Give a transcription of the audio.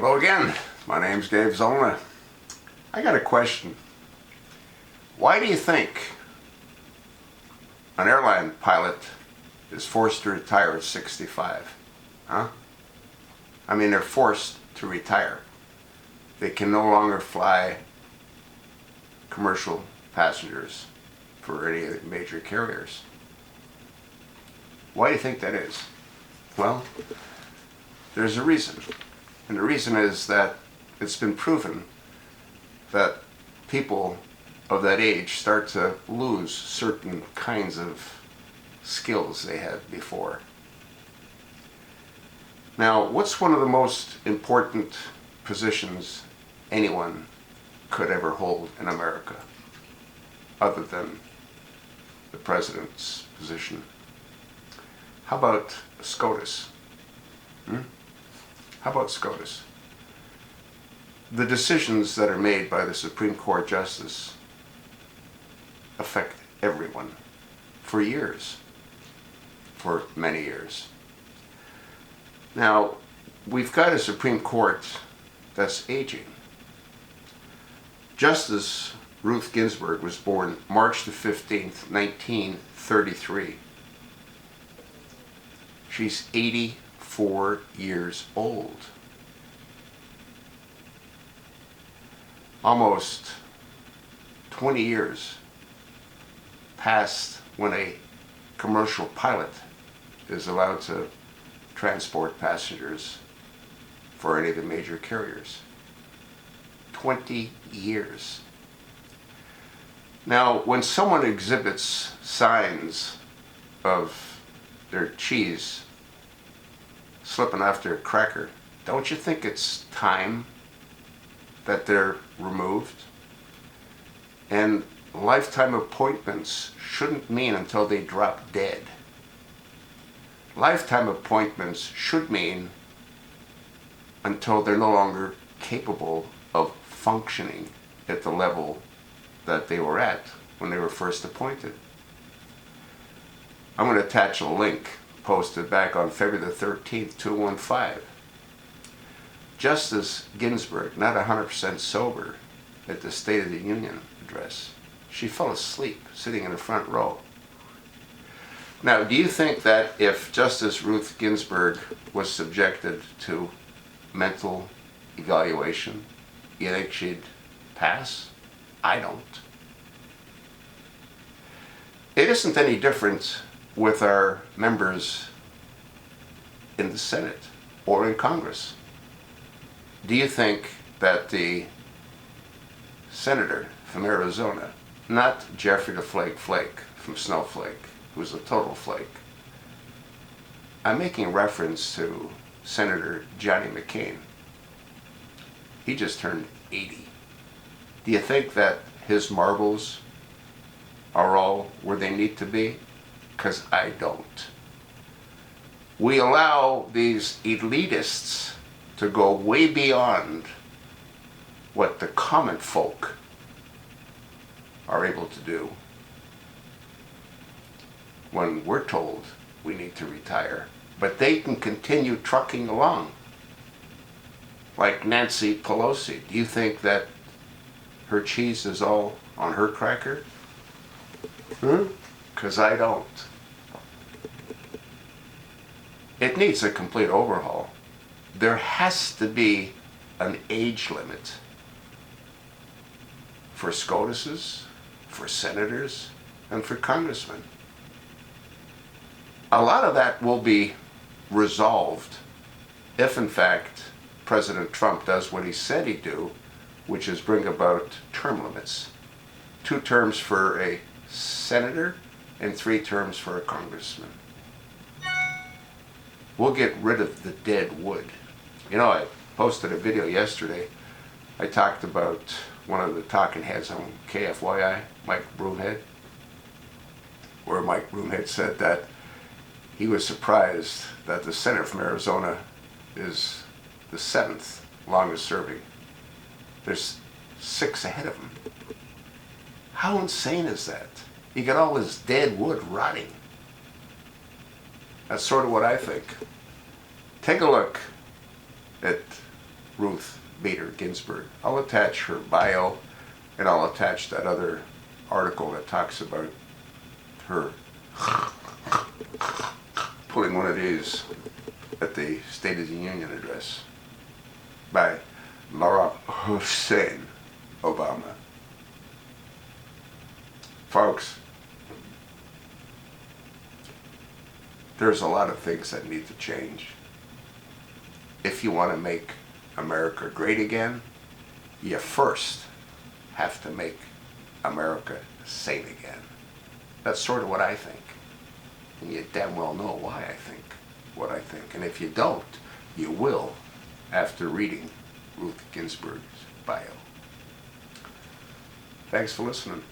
Hello again, my name's Gabe Zolna. I got a question. Why do you think an airline pilot is forced to retire at 65? Huh? I mean, they're forced to retire. They can no longer fly commercial passengers for any of the major carriers. Why do you think that is? Well, there's a reason. And the reason is that it's been proven that people of that age start to lose certain kinds of skills they had before. Now, what's one of the most important positions anyone could ever hold in America, other than the president's position? How about SCOTUS? How about SCOTUS? The decisions that are made by the Supreme Court Justice affect everyone for years, for many years. Now, we've got a Supreme Court that's aging. Justice Ruth Ginsberg was born March the 15th, 1933. She's 84 years old. Almost 20 years past when a commercial pilot is allowed to transport passengers for any of the major carriers. 20 years. Now, when someone exhibits signs of their cheese slipping off their cracker, don't you think it's time that they're removed? And lifetime appointments shouldn't mean until they drop dead. Lifetime appointments should mean until they're no longer capable of functioning at the level that they were at when they were first appointed. I'm going to attach a link posted back on February the 13th, 2015. Justice Ginsberg, not 100% sober, at the State of the Union address. She fell asleep sitting in the front row. Now, do you think that if Justice Ruth Ginsberg was subjected to mental evaluation, you think she'd pass? I don't. It isn't any different with our members in the Senate or in Congress. Do you think that the senator from Arizona, not Jeffrey the Flake Flake from Snowflake, who's a total flake, I'm making reference to Senator Johnny McCain. He just turned 80. Do you think that his marbles are all where they need to be? Because I don't. We allow these elitists to go way beyond what the common folk are able to do when we're told we need to retire. But they can continue trucking along. Like Nancy Pelosi. Do you think that her cheese is all on her cracker? Because I don't. It needs a complete overhaul. There has to be an age limit for SCOTUSes, for senators, and for congressmen. A lot of that will be resolved if, in fact, President Trump does what he said he'd do, which is bring about term limits. 2 terms for a senator and 3 terms for a congressman. We'll get rid of the dead wood. You know, I posted a video yesterday. I talked about one of the talking heads on KFYI, Mike Broomhead, where Mike Broomhead said that he was surprised that the senator from Arizona is the 7th longest serving. There's 6 ahead of him. How insane is that? You got all this dead wood rotting. That's sort of what I think. Take a look at Ruth Bader Ginsberg. I'll attach her bio, and I'll attach that other article that talks about her pulling one of these at the State of the Union address by Barack Hussein Obama. Folks, there's a lot of things that need to change. If you want to make America great again, you first have to make America sane again. That's sort of what I think. And you damn well know why I think what I think. And if you don't, you will after reading Ruth Ginsburg's bio. Thanks for listening.